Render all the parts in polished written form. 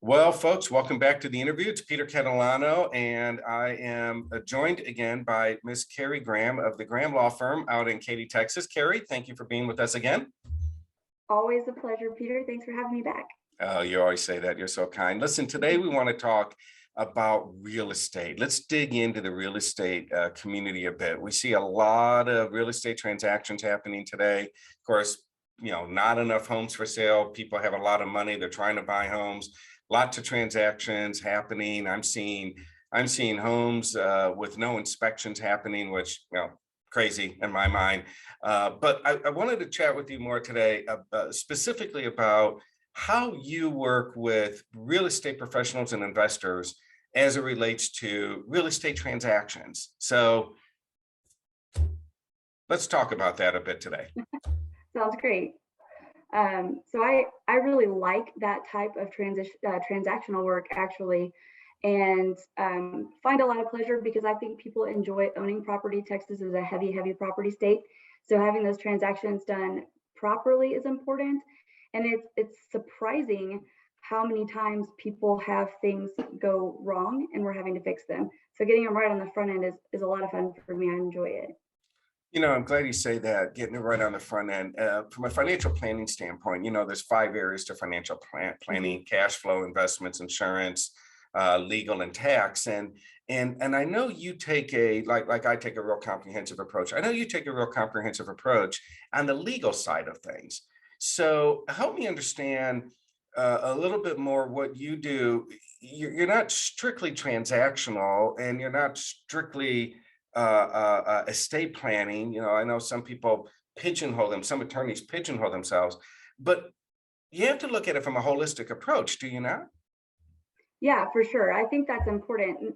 Well, folks, welcome back to the interview. It's Peter Catalano, and I am joined again by Miss Kerri Graham of the Graham Law Firm out in Katy, Texas. Kerri, thank you for being with us again. Always a pleasure, Peter. Thanks for having me back. Oh, you always say that. You're so kind. Listen, today we want to talk about real estate. Let's dig into the real estate community a bit. We see a lot of real estate transactions happening today. Of course, not enough homes for sale. People have a lot of money. They're trying to buy homes. Lots of transactions happening. I'm seeing homes with no inspections happening, which, crazy in my mind. But I wanted to chat with you more today, specifically about how you work with real estate professionals and investors as it relates to real estate transactions. So let's talk about that a bit today. Sounds great. So I really like that type of transactional work, actually, and find a lot of pleasure because I think people enjoy owning property. Texas is a heavy property state, so having those transactions done properly is important. And it's surprising how many times people have things go wrong and we're having to fix them. So getting them right on the front end is a lot of fun for me. I enjoy it. I'm glad you say that, getting it right on the front end. From a financial planning standpoint, there's 5 areas to financial planning: cash flow, investments, insurance, legal, and tax. And I know you take I take a real comprehensive approach. I know you take a real comprehensive approach on the legal side of things. So help me understand a little bit more what you do. You're not strictly transactional, and you're not strictly estate planning. I know some people some attorneys pigeonhole themselves, but you have to look at it from a holistic approach, do you not? Yeah, for sure. I think that's important.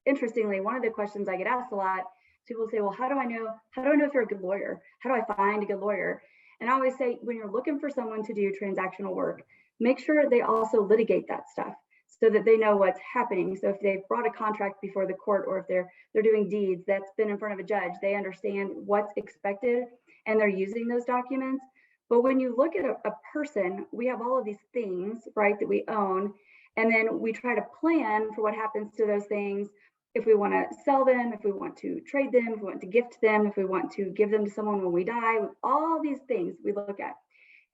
Interestingly, one of the questions I get asked a lot, people say, well, how do I know if you're a good lawyer? How do I find a good lawyer? And I always say, when you're looking for someone to do transactional work, make sure they also litigate that stuff so that they know what's happening. So if they've brought a contract before the court, or if they're doing deeds that's been in front of a judge, they understand what's expected and they're using those documents. But when you look at a person, we have all of these things, right, that we own, and then we try to plan for what happens to those things. If we want to sell them, if we want to trade them, if we want to gift them, if we want to give them to someone when we die, all these things we look at.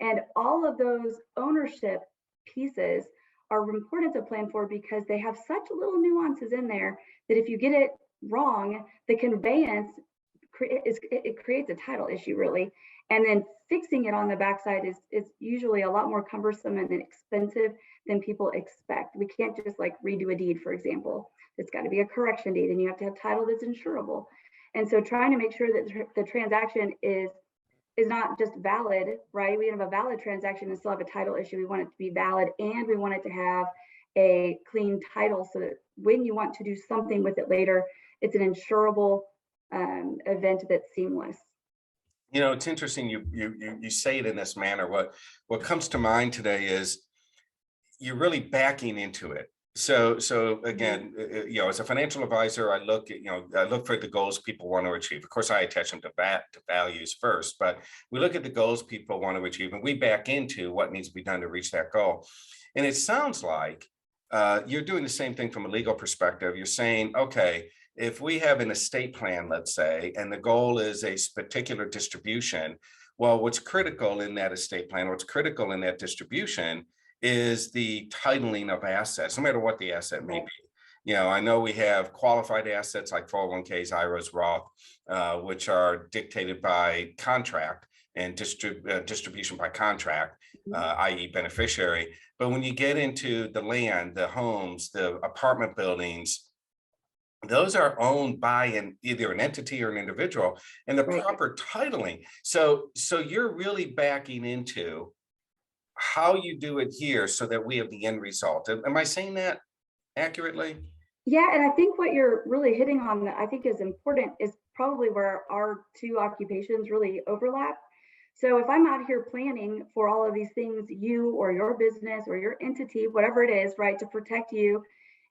And all of those ownership pieces are important to plan for because they have such little nuances in there that if you get it wrong, the conveyance it creates a title issue, really. And then fixing it on the backside is usually a lot more cumbersome and expensive than people expect. We can't just redo a deed, for example. It's got to be a correction deed, and you have to have title that's insurable. And so trying to make sure that the transaction is not just valid, right? We have a valid transaction and still have a title issue. We want it to be valid, and we want it to have a clean title so that when you want to do something with it later, it's an insurable event that's seamless. It's interesting you say it in this manner. What comes to mind today is you're really backing into it. So again, as a financial advisor, I look for the goals people want to achieve. Of course, I attach them to values first, but we look at the goals people want to achieve, and we back into what needs to be done to reach that goal. And it sounds like you're doing the same thing from a legal perspective. You're saying, okay, if we have an estate plan, let's say, and the goal is a particular distribution, well, what's critical in that estate plan, what's critical in that distribution is the titling of assets, no matter what the asset may be. I know we have qualified assets like 401ks, IRAs, Roth, which are dictated by contract and distribution by contract, i.e. beneficiary. But when you get into the land, the homes, the apartment buildings, those are owned by either an entity or an individual, and the proper titling. So you're really backing into how you do it here so that we have the end result. Am I saying that accurately? Yeah, and I think what you're really hitting on that I think is important is probably where our two occupations really overlap. So if I'm out here planning for all of these things, you or your business or your entity, whatever it is, right, to protect you,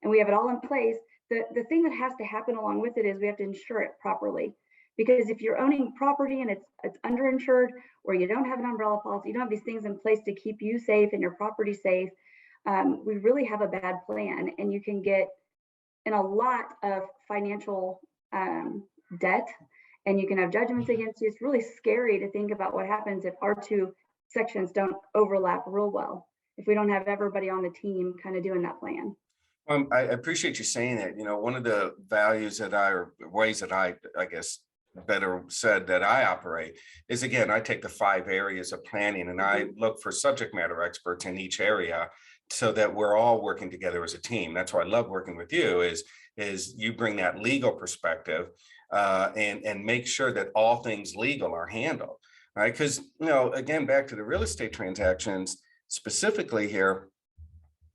and we have it all in place, the thing that has to happen along with it is we have to insure it properly. Because if you're owning property and it's underinsured, or you don't have an umbrella policy, you don't have these things in place to keep you safe and your property safe, we really have a bad plan, and you can get in a lot of financial debt, and you can have judgments against you. It's really scary to think about what happens if our two sections don't overlap real well, if we don't have everybody on the team kind of doing that plan. I appreciate you saying that. One of the values that or ways that I guess better said that I operate is, again, I take the 5 areas of planning and I look for subject matter experts in each area so that we're all working together as a team. That's why I love working with you is you bring that legal perspective and make sure that all things legal are handled, right? Because, again, back to the real estate transactions specifically here,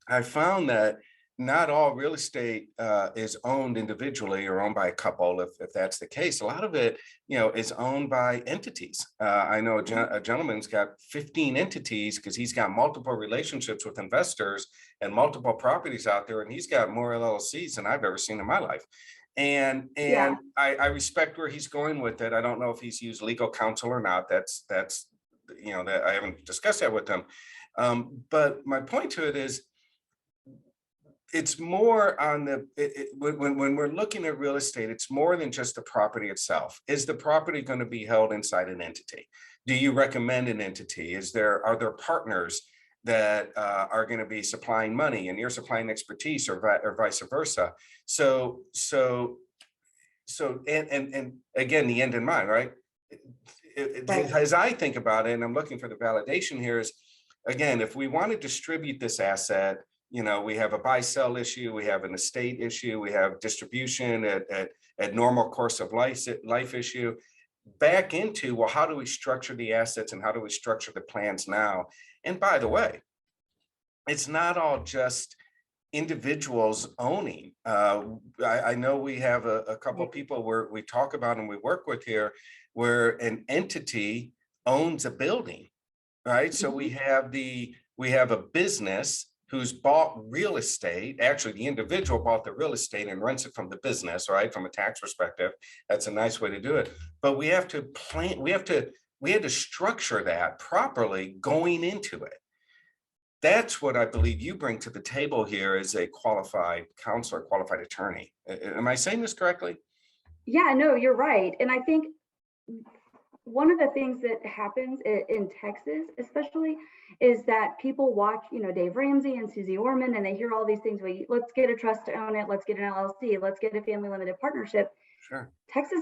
I found that not all real estate is owned individually or owned by a couple. If that's the case, a lot of it, is owned by entities. I know a gentleman's got 15 entities because he's got multiple relationships with investors and multiple properties out there, and he's got more LLCs than I've ever seen in my life. And Yeah. I respect where he's going with it. I don't know if he's used legal counsel or not. That's that I haven't discussed that with him. But my point to it is, it's more on when we're looking at real estate, it's more than just the property itself. Is the property going to be held inside an entity? Do you recommend an entity? Are there partners that are going to be supplying money and you're supplying expertise, or vice versa? And again, the end in mind, right? Right. As I think about it, and I'm looking for the validation here, is, again, if we want to distribute this asset, we have a buy-sell issue, we have an estate issue, we have distribution at normal course of life issue, back into, well, how do we structure the assets and how do we structure the plans now? And by the way, it's not all just individuals owning. I know we have a couple people where we talk about and we work with here where an entity owns a building, right? So we have a business who's bought real estate. Actually, the individual bought the real estate and rents it from the business, right? From a tax perspective, that's a nice way to do it. But we have to plan, we had to structure that properly going into it. That's what I believe you bring to the table here as a qualified counselor, qualified attorney. Am I saying this correctly? Yeah, no, you're right. And I think one of the things that happens in Texas, especially, is that people watch, Dave Ramsey and Susie Orman, and they hear all these things. Let's get a trust to own it. Let's get an LLC. Let's get a family limited partnership. Sure. Texas,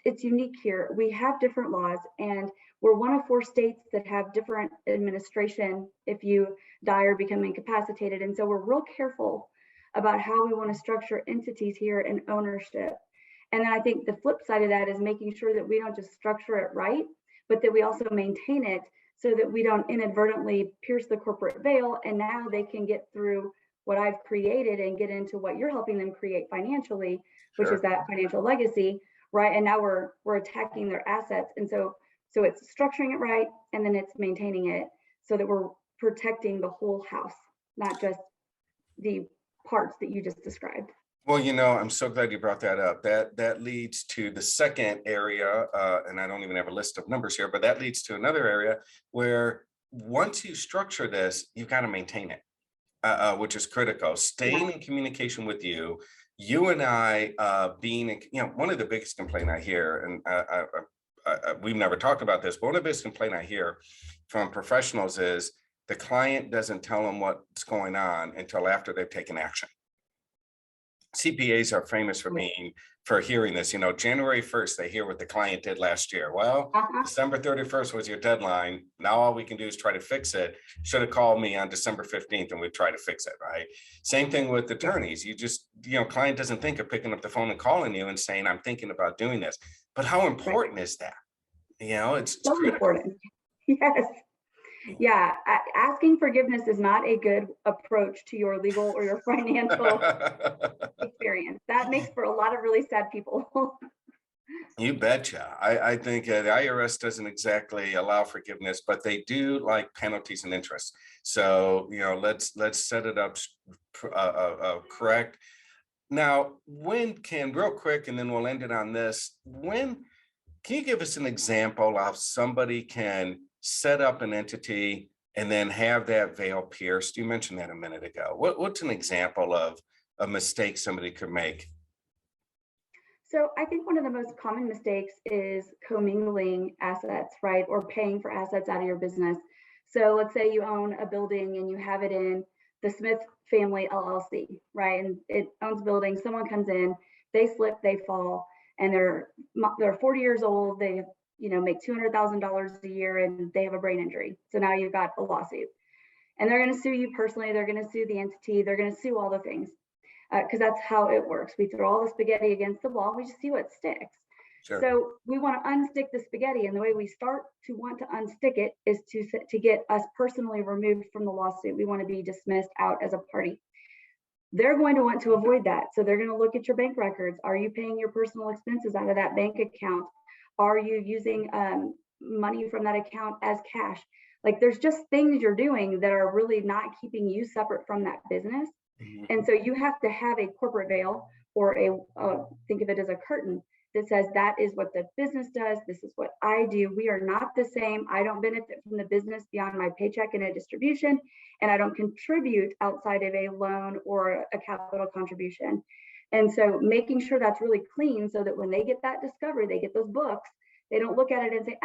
it's unique here. We have different laws, and we're one of 4 states that have different administration if you die or become incapacitated. And so we're real careful about how we want to structure entities here and ownership. And then I think the flip side of that is making sure that we don't just structure it right, but that we also maintain it so that we don't inadvertently pierce the corporate veil. And now they can get through what I've created and get into what you're helping them create financially, which is that financial legacy, right? And now we're attacking their assets. And so it's structuring it right, and then it's maintaining it so that we're protecting the whole house, not just the parts that you just described. Well, I'm so glad you brought that up. That leads to the second area, and I don't even have a list of numbers here, but that leads to another area where once you structure this, you've got to maintain it, which is critical. Staying in communication with you and I, being, one of the biggest complaint I hear, and we've never talked about this, but one of the biggest complaint I hear from professionals is the client doesn't tell them what's going on until after they've taken action. CPAs are famous for hearing this. January 1st, they hear what the client did last year. Well, December 31st was your deadline. Now all we can do is try to fix it. Should have called me on December 15th and we'd try to fix it, right? Same thing with attorneys. You just, client doesn't think of picking up the phone and calling you and saying, I'm thinking about doing this. But how important is that? It's so important. Yes. Yeah, asking forgiveness is not a good approach to your legal or your financial experience. That makes for a lot of really sad people. You betcha. I think the IRS doesn't exactly allow forgiveness, but they do like penalties and interest. So, let's set it up correct. Now, real quick, and then we'll end it on this. Can you give us an example of somebody can set up an entity and then have that veil pierced. You mentioned that a minute ago. What's an example of a mistake somebody could make? So I think one of the most common mistakes is commingling assets, right? Or paying for assets out of your business. So let's say you own a building and you have it in the Smith Family LLC, right? And it owns buildings. Someone comes in, they slip, they fall, and they're 40 years old. They make $200,000 a year, and they have a brain injury. So now you've got a lawsuit, and they're going to sue you personally. They're going to sue the entity. They're going to sue all the things, because that's how it works. We throw all the spaghetti against the wall. We just see what sticks. Sure. So we want to unstick the spaghetti, and the way we start to want to unstick it is to get us personally removed from the lawsuit. We want to be dismissed out as a party. They're going to want to avoid that. So they're going to look at your bank records. Are you paying your personal expenses out of that bank account? Are you using money from that account as cash? Like, there's just things you're doing that are really not keeping you separate from that business. And so you have to have a corporate veil, or think of it as a curtain that says that is what the business does. This is what I do. We are not the same. I don't benefit from the business beyond my paycheck and a distribution, and I don't contribute outside of a loan or a capital contribution. And so making sure that's really clean, so that when they get that discovery, they get those books, they don't look at it and say,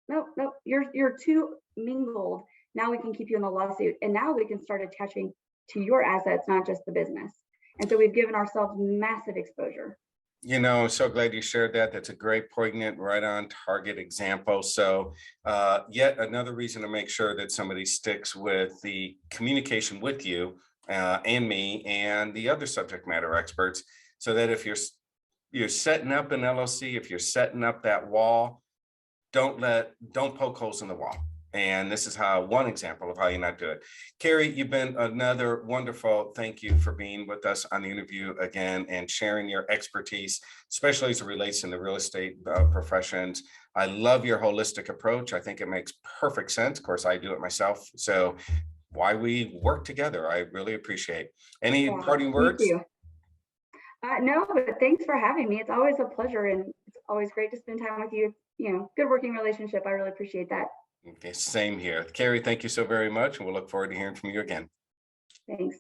no, you're too mingled. Now we can keep you in the lawsuit, and now we can start attaching to your assets, not just the business. And so we've given ourselves massive exposure. So glad you shared that. That's a great, poignant, right on target example. So yet another reason to make sure that somebody sticks with the communication with you and me and the other subject matter experts, so that if you're setting up an LLC, if you're setting up that wall, don't poke holes in the wall. And this is one example of how you not do it. Kerri, you've been another wonderful. Thank you for being with us on the interview again and sharing your expertise, especially as it relates in the real estate professions. I love your holistic approach. I think it makes perfect sense. Of course, I do it myself. So why we work together, I really appreciate. Any parting words? Thank you. No, but thanks for having me. It's always a pleasure, and it's always great to spend time with you. Good working relationship. I really appreciate that. Okay, same here. Kerri, thank you so very much, and we'll look forward to hearing from you again. Thanks.